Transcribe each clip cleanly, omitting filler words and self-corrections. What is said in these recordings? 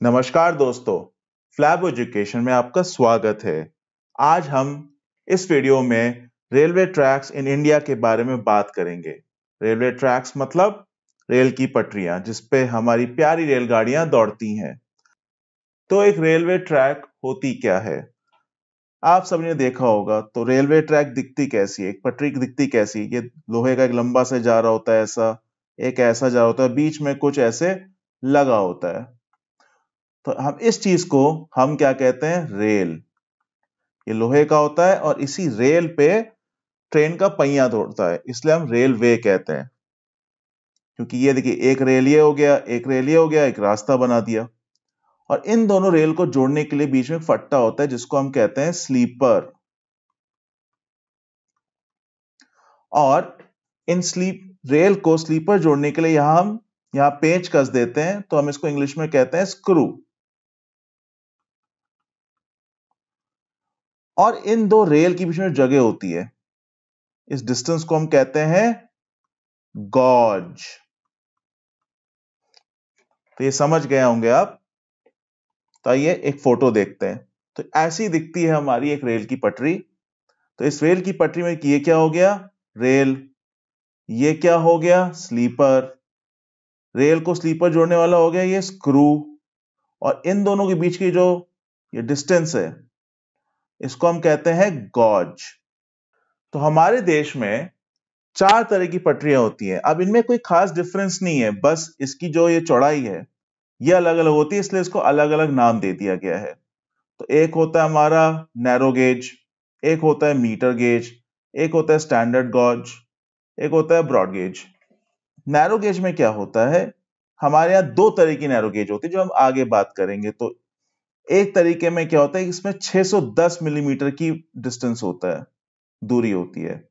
नमस्कार दोस्तों, flab education में आपका स्वागत है। आज हम इस वीडियो में रेलवे ट्रैक्स इन इंडिया के बारे में बात करेंगे। रेलवे ट्रैक्स मतलब रेल की पटरियां जिस पे हमारी प्यारी रेलगाड़ियां दौड़ती हैं। तो एक रेलवे ट्रैक होती क्या है? आप सबने देखा होगा तो रेलवे ट्रैक दिखती कैसी है, एक पटरी दिखती कैसी है? ये लोहे का एक लंबा से जा रहा होता है, एक ऐसा जा रहा होता है, बीच में कुछ ऐसे लगा होता है। तो हम इस चीज को हम क्या कहते हैं? रेल। ये लोहे का होता है और इसी रेल पे ट्रेन का पहिया दौड़ता है, इसलिए हम रेलवे कहते हैं। क्योंकि ये देखिए, एक रेल ये हो गया, एक रेल ये हो गया, एक रास्ता बना दिया। और इन दोनों रेल को जोड़ने के लिए बीच में फट्टा होता है जिसको हम कहते हैं स्लीपर। और इन रेल को स्लीपर जोड़ने के लिए हम यहां पेंच कस देते हैं, तो हम इसको इंग्लिश में कहते हैं स्क्रू। और इन दो रेल के बीच में जगह होती है, इस डिस्टेंस को हम कहते हैं गॉज। तो ये समझ गए होंगे आप। तो आइए एक फोटो देखते हैं। तो ऐसी दिखती है हमारी एक रेल की पटरी। तो इस रेल की पटरी में ये क्या हो गया? रेल। ये क्या हो गया? स्लीपर। रेल को स्लीपर जोड़ने वाला हो गया ये स्क्रू। और इन दोनों के बीच की जो ये डिस्टेंस है, इसको हम कहते हैं गॉज। तो हमारे देश में 4 तरह की पटरियां होती हैं। अब इनमें कोई खास डिफरेंस नहीं है, बस इसकी जो ये चौड़ाई है ये अलग अलग होती है, इसलिए इसको अलग अलग नाम दे दिया गया है। तो एक होता है हमारा नैरो गेज, एक होता है मीटर गेज, एक होता है स्टैंडर्ड गॉज, एक होता है ब्रॉड गेज। नैरो गेज में क्या होता है? हमारे यहाँ 2 तरह की नैरो गेज होती है जो हम आगे बात करेंगे। तो एक तरीके में क्या होता है, इसमें 610 मिलीमीटर की डिस्टेंस होता है, दूरी होती है।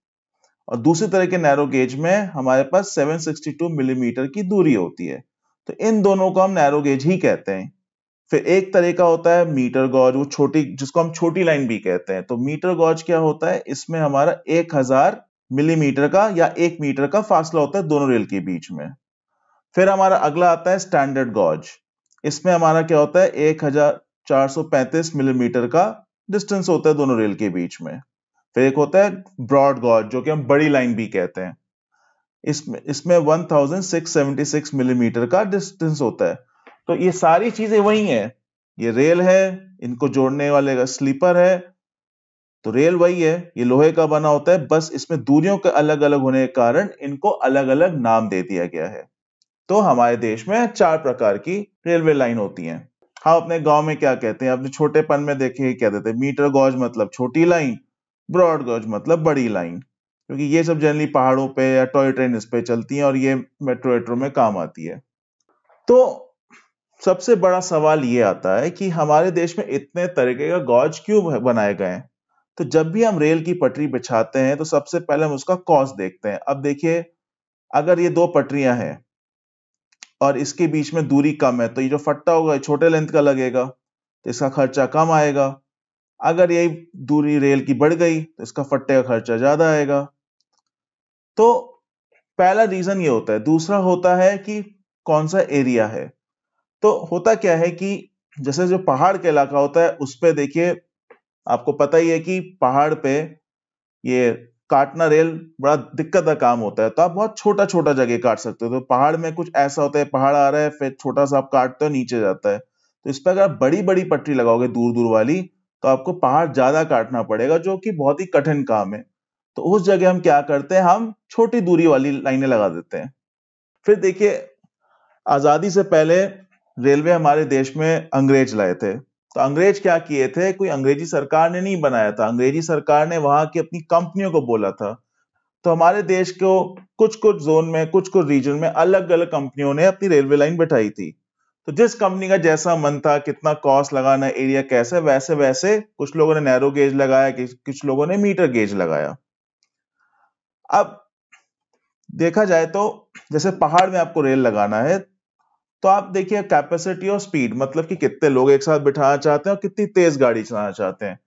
और दूसरी तरह के नैरो गेज में हमारे पास 762 मिलीमीटर की दूरी होती है। तो इन दोनों को हम नैरो गेज ही कहते हैं। फिर एक तरीका होता है मीटर गॉज, वो छोटी, जिसको हम छोटी लाइन भी कहते हैं। तो मीटर गॉज क्या होता है? इसमें हमारा 1000 मिलीमीटर का या 1 मीटर का फासला होता है दोनों रेल के बीच में। फिर हमारा अगला आता है स्टैंडर्ड गॉज। इसमें हमारा क्या होता है? 1435 मिलीमीटर का डिस्टेंस होता है दोनों रेल के बीच में। फिर एक होता है ब्रॉड गॉज, जो कि हम बड़ी लाइन भी कहते हैं। इसमें इसमें 1676 मिलीमीटर का डिस्टेंस होता है। तो ये सारी चीजें वही हैं। ये रेल है, इनको जोड़ने वाले का स्लीपर है। तो रेल वही है, ये लोहे का बना होता है, बस इसमें दूरियों के अलग अलग होने के कारण इनको अलग अलग नाम दे दिया गया है। तो हमारे देश में 4 प्रकार की रेलवे लाइन होती हैं। हम अपने गांव में क्या कहते हैं? अपने छोटेपन में देखे क्या कहते हैं? मीटर गॉज मतलब छोटी लाइन, ब्रॉड गॉज मतलब बड़ी लाइन। क्योंकि ये सब जनरली पहाड़ों पे या टॉय ट्रेन इस पे चलती हैं और ये मेट्रो वेट्रो में काम आती है। तो सबसे बड़ा सवाल ये आता है कि हमारे देश में इतने तरीके का गॉज क्यों बनाए गए हैं? तो जब भी हम रेल की पटरी बिछाते हैं तो सबसे पहले हम उसका कॉस्ट देखते हैं। अब देखिए, अगर ये 2 पटरियां हैं और इसके बीच में दूरी कम है, तो ये जो फट्टा होगा छोटे लेंथ का लगेगा, तो इसका खर्चा कम आएगा। अगर यही दूरी रेल की बढ़ गई तो इसका फट्टे का खर्चा ज्यादा आएगा। तो पहला रीजन ये होता है। दूसरा होता है कि कौन सा एरिया है। तो होता क्या है कि जैसे जो पहाड़ का इलाका होता है उस पे देखिए, आपको पता ही है कि पहाड़ पे ये काटना रेल बड़ा दिक्कत का काम होता है। तो आप बहुत छोटा छोटा जगह काट सकते हो। तो पहाड़ में कुछ ऐसा होता है, पहाड़ आ रहा है, फिर छोटा सा आप काटते हो, नीचे जाता है। तो इस पर अगर आप बड़ी बड़ी पटरी लगाओगे दूर दूर वाली, तो आपको पहाड़ ज्यादा काटना पड़ेगा, जो कि बहुत ही कठिन काम है। तो उस जगह हम क्या करते हैं? हम छोटी दूरी वाली लाइनें लगा देते हैं। फिर देखिए, आजादी से पहले रेलवे हमारे देश में अंग्रेज लाए थे। तो अंग्रेज क्या किए थे? कोई अंग्रेजी सरकार ने नहीं बनाया था, अंग्रेजी सरकार ने वहां की अपनी कंपनियों को बोला था। तो हमारे देश को कुछ कुछ जोन में, कुछ कुछ रीजन में अलग अलग कंपनियों ने अपनी रेलवे लाइन बैठाई थी। तो जिस कंपनी का जैसा मन था, कितना कॉस्ट लगाना, एरिया कैसे, वैसे वैसे कुछ लोगों ने नैरो गेज लगाया, कुछ लोगों ने मीटर गेज लगाया। अब देखा जाए तो जैसे पहाड़ में आपको रेल लगाना है, तो आप देखिए कैपेसिटी और स्पीड, मतलब कि कितने लोग एक साथ बिठाना चाहते हैं और कितनी तेज गाड़ी चलाना चाहते हैं।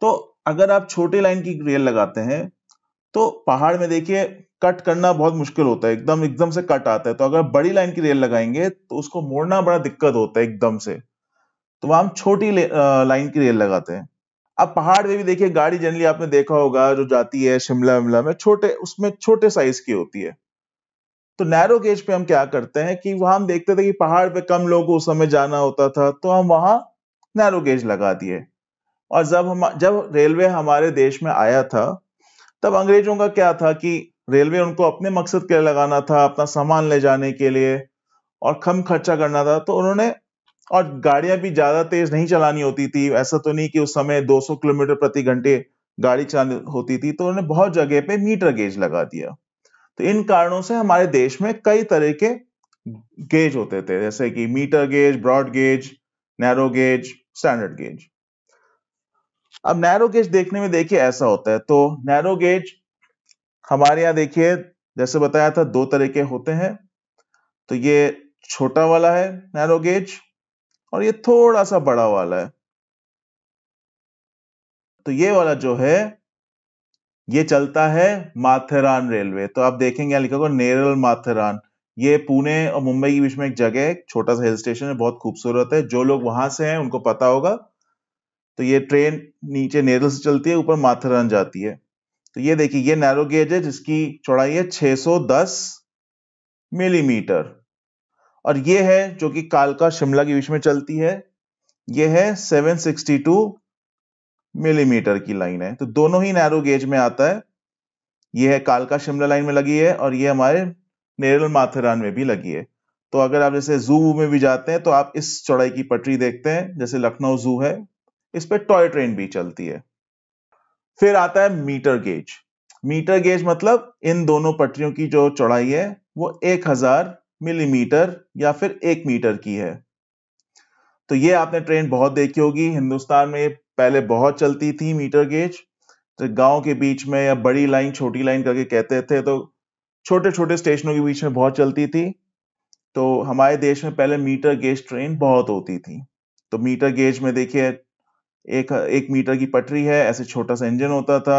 तो अगर आप छोटी लाइन की रेल लगाते हैं तो पहाड़ में देखिए कट करना बहुत मुश्किल होता है, एकदम एकदम से कट आता है। तो अगर बड़ी लाइन की रेल लगाएंगे तो उसको मोड़ना बड़ा दिक्कत होता है एकदम से, तो वहां हम छोटी लाइन की रेल लगाते हैं। अब पहाड़ में भी देखिए गाड़ी जनरली आपने देखा होगा जो जाती है शिमला विमला में, छोटे उसमें छोटे साइज की होती है। तो नैरो गेज पे हम क्या करते हैं कि वहां हम देखते थे कि पहाड़ पे कम लोग को उस समय जाना होता था, तो हम वहां नैरो गेज लगा दिए। और जब रेलवे हमारे देश में आया था, तब अंग्रेजों का क्या था कि रेलवे उनको अपने मकसद के लिए लगाना था, अपना सामान ले जाने के लिए और कम खर्चा करना था। तो उन्होंने, और गाड़ियां भी ज्यादा तेज नहीं चलानी होती थी, ऐसा तो नहीं कि उस समय 200 किलोमीटर प्रति घंटे गाड़ी चलानी होती थी, तो उन्होंने बहुत जगह पे मीटर गेज लगा दिया। तो इन कारणों से हमारे देश में कई तरह के गेज होते थे, जैसे कि metre gauge, broad gauge, narrow gauge, standard gauge. अब नैरो गेज देखने में देखिए ऐसा होता है। तो नैरो गेज हमारे यहाँ देखिए जैसे बताया था 2 तरह के होते हैं। तो ये छोटा वाला है नैरो गेज, और ये थोड़ा सा बड़ा वाला है। तो ये वाला जो है ये चलता है माथेरान रेलवे। तो आप देखेंगे यहाँ लिखा होगा नेरल माथेरान। ये पुणे और मुंबई के बीच में एक जगह है, एक छोटा सा हिल स्टेशन है, बहुत खूबसूरत है। जो लोग वहां से हैं उनको पता होगा। तो ये ट्रेन नीचे नेरल से चलती है, ऊपर माथेरान जाती है। तो ये देखिए ये नैरो गेज है जिसकी चौड़ाई है 610 मिलीमीटर। और ये है जो कि कालका शिमला के बीच में चलती है, ये है 762 मिलीमीटर की लाइन है। तो दोनों ही नैरो गेज में आता है। ये है कालका शिमला लाइन में लगी है, और ये हमारे नेरल माथेरान में भी लगी है। तो अगर आप जैसे जू में भी जाते हैं तो आप इस चौड़ाई की पटरी देखते हैं, जैसे लखनऊ जू है, इस पे टॉय ट्रेन भी चलती है। फिर आता है मीटर गेज। मीटर गेज मतलब इन दोनों पटरियों की जो चौड़ाई है वो 1000 मिलीमीटर या फिर 1 मीटर की है। तो ये आपने ट्रेन बहुत देखी होगी, हिंदुस्तान में पहले बहुत चलती थी मीटर गेज। तो गांव के बीच में या बड़ी लाइन छोटी लाइन करके कहते थे, तो छोटे छोटे स्टेशनों के बीच में बहुत चलती थी। तो हमारे देश में पहले मीटर गेज ट्रेन बहुत होती थी। तो मीटर गेज में देखिए एक एक मीटर की पटरी है, ऐसे छोटा सा इंजन होता था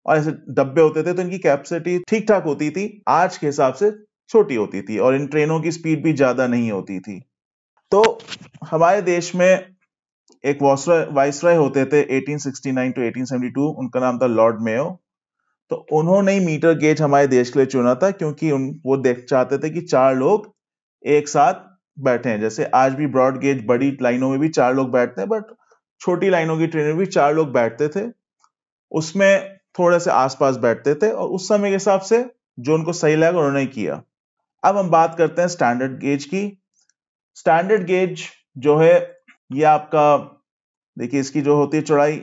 और ऐसे डब्बे होते थे। तो इनकी कैपेसिटी ठीक ठाक होती थी, आज के हिसाब से छोटी होती थी, और इन ट्रेनों की स्पीड भी ज्यादा नहीं होती थी। तो हमारे देश में एक वाइसरॉय होते थे 1869 टू 1872, उनका नाम था लॉर्ड मेयो। तो उन्होंने ही मीटर गेज हमारे देश के लिए चुना था, क्योंकि वो देख चाहते थे कि 4 लोग एक साथ बैठे हैं। जैसे आज भी ब्रॉड गेज बड़ी लाइनों में भी 4 लोग बैठते हैं, बट छोटी लाइनों की ट्रेन में भी 4 लोग बैठते थे, उसमें थोड़े से आसपास बैठते थे, और उस समय के हिसाब से जो उनको सही लगा उन्होंने किया। अब हम बात करते हैं स्टैंडर्ड गेज की। स्टैंडर्ड गेज जो है ये आपका देखिए इसकी जो होती है चौड़ाई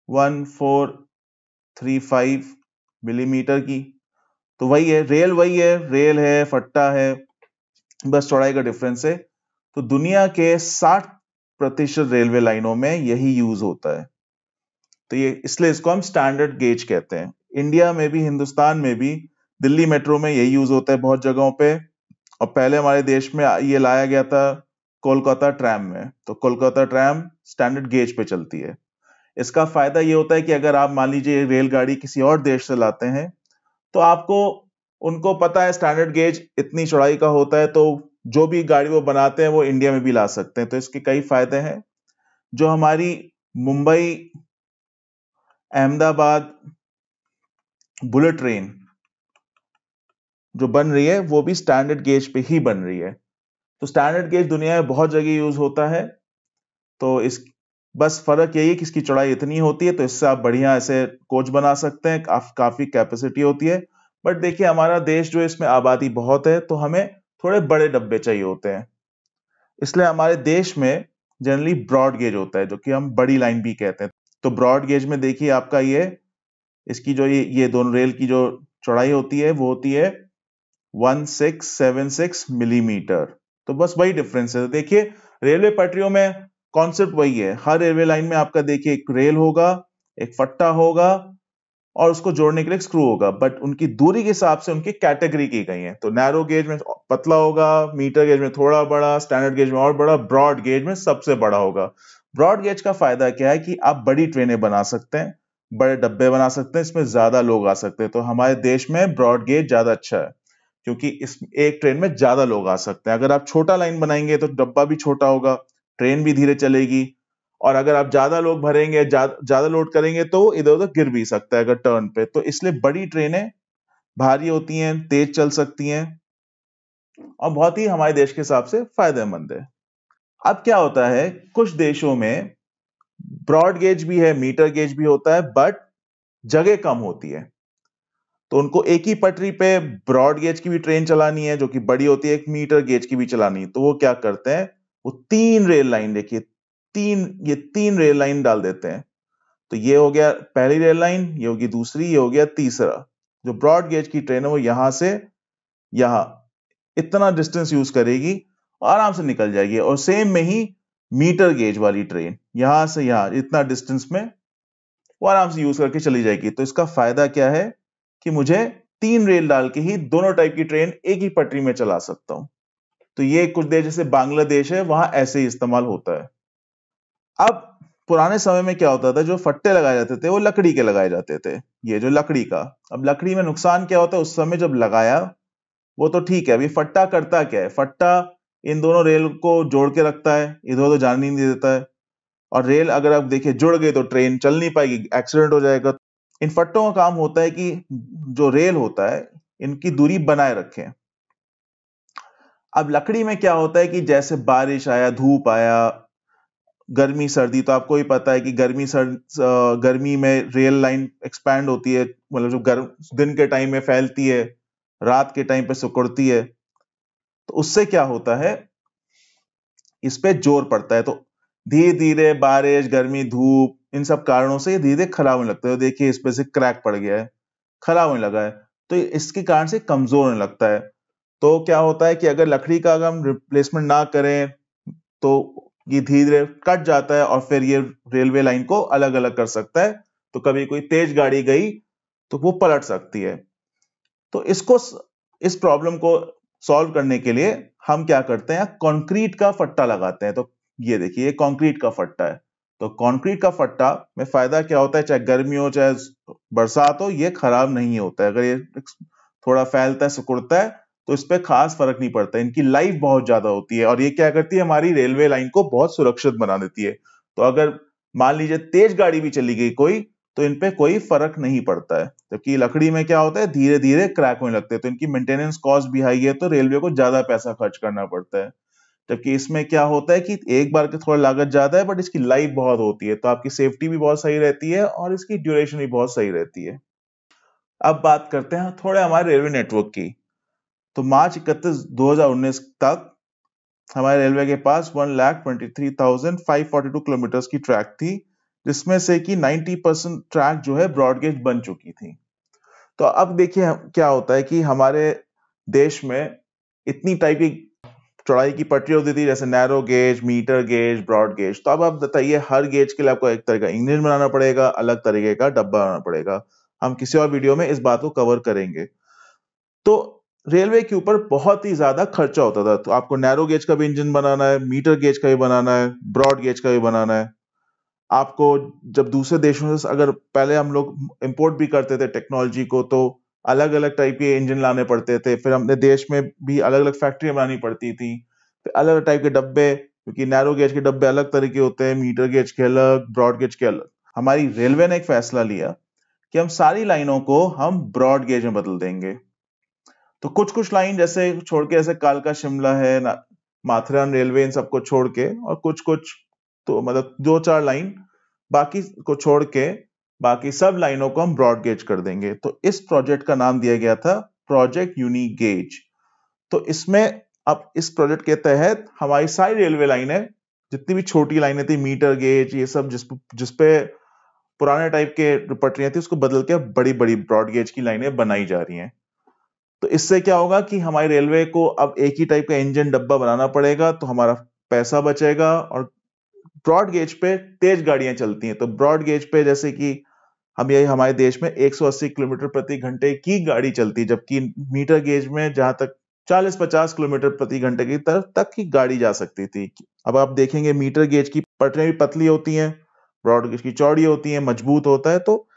1435 मिलीमीटर की। तो वही है रेल, रेल है, फट्टा है, बस चौड़ाई का डिफरेंस है। तो दुनिया के 60% रेलवे लाइनों में यही यूज होता है। तो ये इसलिए इसको हम स्टैंडर्ड गेज कहते हैं। इंडिया में भी, हिंदुस्तान में भी, दिल्ली मेट्रो में यही यूज होता है बहुत जगहों पे। और पहले हमारे देश में ये लाया गया था कोलकाता ट्रैम में। तो कोलकाता ट्रैम स्टैंडर्ड गेज पे चलती है। इसका फायदा ये होता है कि अगर आप मान लीजिए रेलगाड़ी किसी और देश से लाते हैं, तो आपको उनको पता है स्टैंडर्ड गेज इतनी चौड़ाई का होता है, तो जो भी गाड़ी वो बनाते हैं वो इंडिया में भी ला सकते हैं। तो इसके कई फायदे हैं। जो हमारी मुंबई अहमदाबाद बुलेट ट्रेन जो बन रही है वो भी स्टैंडर्ड गेज पे ही बन रही है। तो स्टैंडर्ड गेज दुनिया में बहुत जगह यूज होता है। तो इस बस फर्क यही है कि इसकी चौड़ाई इतनी होती है, तो इससे आप बढ़िया ऐसे कोच बना सकते हैं, काफी कैपेसिटी होती है। बट देखिए हमारा देश जो है इसमें आबादी बहुत है, तो हमें थोड़े बड़े डब्बे चाहिए होते हैं। इसलिए हमारे देश में जनरली ब्रॉड गेज होता है, जो कि हम बड़ी लाइन भी कहते हैं। तो ब्रॉड गेज में देखिए आपका इसकी जो ये दोनों रेल की जो चौड़ाई होती है वो होती है 1676 मिलीमीटर। तो बस वही डिफरेंस है। देखिए रेलवे पटरियों में कॉन्सेप्ट वही है। हर रेलवे लाइन में आपका देखिए एक रेल होगा, एक फट्टा होगा, और उसको जोड़ने के लिए एक स्क्रू होगा, बट उनकी दूरी के हिसाब से उनकी कैटेगरी की गई है। तो नैरो गेज में पतला होगा, मीटर गेज में थोड़ा बड़ा, स्टैंडर्ड गेज में और बड़ा, ब्रॉड गेज में सबसे बड़ा होगा। ब्रॉड गेज का फायदा क्या है कि आप बड़ी ट्रेनें बना सकते हैं, बड़े डब्बे बना सकते हैं, इसमें ज्यादा लोग आ सकते हैं। तो हमारे देश में ब्रॉड गेज ज्यादा अच्छा है, क्योंकि इस एक ट्रेन में ज्यादा लोग आ सकते हैं। अगर आप छोटा लाइन बनाएंगे तो डब्बा भी छोटा होगा, ट्रेन भी धीरे चलेगी, और अगर आप ज्यादा लोग भरेंगे, ज्यादा लोड करेंगे तो इधर उधर गिर भी सकता है अगर टर्न पे। तो इसलिए बड़ी ट्रेनें भारी होती हैं, तेज चल सकती हैं, और बहुत ही हमारे देश के हिसाब से फायदेमंद है। अब क्या होता है, कुछ देशों में ब्रॉड गेज भी है, मीटर गेज भी होता है, बट जगह कम होती है। तो उनको एक ही पटरी पे ब्रॉड गेज की भी ट्रेन चलानी है जो कि बड़ी होती है, एक मीटर गेज की भी चलानी है। तो वो क्या करते हैं, वो तीन रेल लाइन, देखिए तीन रेल लाइन डाल देते हैं। तो ये हो गया पहली रेल लाइन, ये होगी दूसरी, ये हो गया तीसरा। जो ब्रॉड गेज की ट्रेन है वो यहां से यहां इतना डिस्टेंस यूज करेगी, आराम से निकल जाएगी। और सेम में ही मीटर गेज वाली ट्रेन यहां से यहां इतना डिस्टेंस में वो आराम से यूज करके चली जाएगी। तो इसका फायदा क्या है कि मुझे तीन रेल डाल के ही दोनों टाइप की ट्रेन एक ही पटरी में चला सकता हूं। तो ये कुछ देश जैसे बांग्लादेश है, वहां ऐसे ही इस्तेमाल होता है। अब पुराने समय में क्या होता था, जो फट्टे लगाए जाते थे वो लकड़ी के लगाए जाते थे, ये जो लकड़ी का। अब लकड़ी में नुकसान क्या होता है, उस समय जब लगाया वो तो ठीक है, अभी फट्टा करता क्या है, फट्टा इन दोनों रेल को जोड़ के रखता है, इधर उधर जाने नहीं देता है। और रेल अगर आप देखिए जुड़ गई तो ट्रेन चल नहीं पाएगी, एक्सीडेंट हो जाएगा। इन फट्टों का काम होता है कि जो रेल होता है इनकी दूरी बनाए रखें। अब लकड़ी में क्या होता है कि जैसे बारिश आया, धूप आया, गर्मी सर्दी, तो आपको ही पता है कि गर्मी में रेल लाइन एक्सपैंड होती है, मतलब जो गर्म दिन के टाइम में फैलती है, रात के टाइम पे सिकुड़ती है। तो उससे क्या होता है, इस पे जोर पड़ता है। तो धीरे धीरे बारिश, गर्मी, धूप, इन सब कारणों से ये धीरे धीरे खराब होने लगता है। देखिए इस पे से क्रैक पड़ गया है, खराब होने लगा है। तो इसके कारण से कमजोर होने लगता है। तो क्या होता है कि अगर लकड़ी का अगर हम रिप्लेसमेंट ना करें तो ये धीरे धीरे कट जाता है, और फिर ये रेलवे लाइन को अलग अलग कर सकता है। तो कभी कोई तेज गाड़ी गई तो वो पलट सकती है। तो इस प्रॉब्लम को सॉल्व करने के लिए हम क्या करते हैं, कंक्रीट का फट्टा लगाते हैं। तो ये देखिए ये कंक्रीट का फट्टा है। तो कंक्रीट का फट्टा में फायदा क्या होता है, चाहे गर्मी हो चाहे बरसात हो, ये खराब नहीं होता है। अगर ये थोड़ा फैलता है, सिकुड़ता है, तो इस पे खास फर्क नहीं पड़ता। इनकी लाइफ बहुत ज्यादा होती है, और ये क्या करती है, हमारी रेलवे लाइन को बहुत सुरक्षित बना देती है। तो अगर मान लीजिए तेज गाड़ी भी चली गई कोई, तो इन पे कोई फर्क नहीं पड़ता है। जबकि लकड़ी में क्या होता है, धीरे धीरे क्रैक होने लगते हैं, तो इनकी मेंटेनेंस कॉस्ट भी हाई है, तो रेलवे को ज्यादा पैसा खर्च करना पड़ता है। जबकि इसमें क्या होता है कि एक बार के थोड़ा लागत ज्यादा है, बट इसकी लाइफ बहुत होती है, तो आपकी सेफ्टी भी बहुत सही रहती है, और इसकी ड्यूरेशन भी बहुत सही रहती है। अब बात करते हैं थोड़े हमारे रेलवे नेटवर्क की। तो मार्च 31 2019 तक हमारे रेलवे के पास 1,23,542 किलोमीटर की ट्रैक थी, जिसमें से कि 90% ट्रैक जो है ब्रॉडगेज बन चुकी थी। तो अब देखिए क्या होता है कि हमारे देश में इतनी टाइप की चौड़ाई की पटरी होती थी, जैसे narrow gauge, metre gauge, broad gauge. तो अब आप बताइए, हर गेज के लिए आपको एक तरह का इंजन बनाना पड़ेगा, अलग तरीके का डब्बा बनाना पड़ेगा। हम किसी और वीडियो में इस बात को कवर करेंगे। तो रेलवे के ऊपर बहुत ही ज्यादा खर्चा होता था। तो आपको नैरो गेज का भी इंजन बनाना है, मीटर गेज का भी बनाना है, ब्रॉड गेज का भी बनाना है। आपको जब दूसरे देशों से, अगर पहले हम लोग इंपोर्ट भी करते थे टेक्नोलॉजी को, तो अलग अलग टाइप के इंजन लाने पड़ते थे। फिर अपने देश में भी अलग अलग फैक्ट्री बनानी पड़ती थी, फिर अलग अलग टाइप के डब्बे, क्योंकि नैरो गेज के डब्बे अलग तरह के होते हैं, मीटर गेज के अलग, ब्रॉड गेज के अलग। हमारी रेलवे ने एक फैसला लिया कि हम सारी लाइनों को हम ब्रॉड गेज में बदल देंगे। तो कुछ कुछ लाइन जैसे छोड़ के, जैसे कालका शिमला है, माथेरान रेलवे, इन सबको छोड़ के, और कुछ कुछ तो मतलब 2-4 लाइन बाकी को छोड़ के, बाकी सब लाइनों को हम ब्रॉड गेज कर देंगे। तो इस प्रोजेक्ट का नाम दिया गया था प्रोजेक्ट यूनी गेज। तो इसमें अब इस प्रोजेक्ट के तहत हमारी सारी रेलवे लाइनें, जितनी भी छोटी लाइनें थी, मीटर गेज, ये सब जिसपे पुराने टाइप के पटरियां थी, उसको बदल के बड़ी बड़ी ब्रॉड गेज की लाइनें बनाई जा रही हैं। तो इससे क्या होगा कि हमारी रेलवे को अब एक ही टाइप का इंजन डब्बा बनाना पड़ेगा, तो हमारा पैसा बचेगा। और ब्रॉड गेज पे तेज गाड़ियां चलती हैं। तो ब्रॉड गेज पे जैसे कि हम यही हमारे देश में 180 किलोमीटर प्रति घंटे की गाड़ी चलती है, जबकि मीटर गेज में जहां तक 40-50 किलोमीटर प्रति घंटे की तरफ तक की गाड़ी जा सकती थी। अब आप देखेंगे मीटर गेज की पटरियां भी पतली होती हैं, ब्रॉड गेज की चौड़ी होती हैं, मजबूत होता है। तो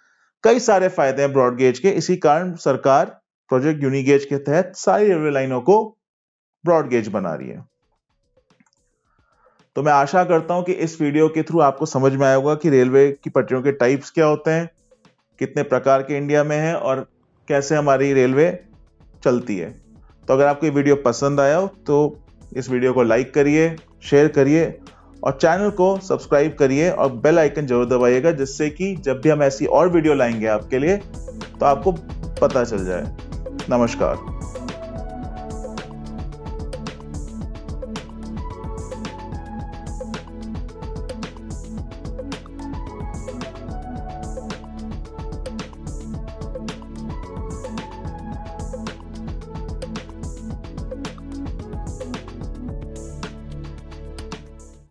कई सारे फायदे हैं ब्रॉड गेज के, इसी कारण सरकार प्रोजेक्ट यूनिगेज के तहत सारी रेलवे लाइनों को ब्रॉड गेज बना रही है। तो मैं आशा करता हूं कि इस वीडियो के थ्रू आपको समझ में आया होगा कि रेलवे की पटरियों के टाइप्स क्या होते हैं, कितने प्रकार के इंडिया में हैं और कैसे हमारी रेलवे चलती है। तो अगर आपको ये वीडियो पसंद आया हो तो इस वीडियो को लाइक करिए, शेयर करिए और चैनल को सब्सक्राइब करिए और बेल आइकन जरूर दबाइएगा, जिससे कि जब भी हम ऐसी और वीडियो लाएंगे आपके लिए तो आपको पता चल जाए। नमस्कार।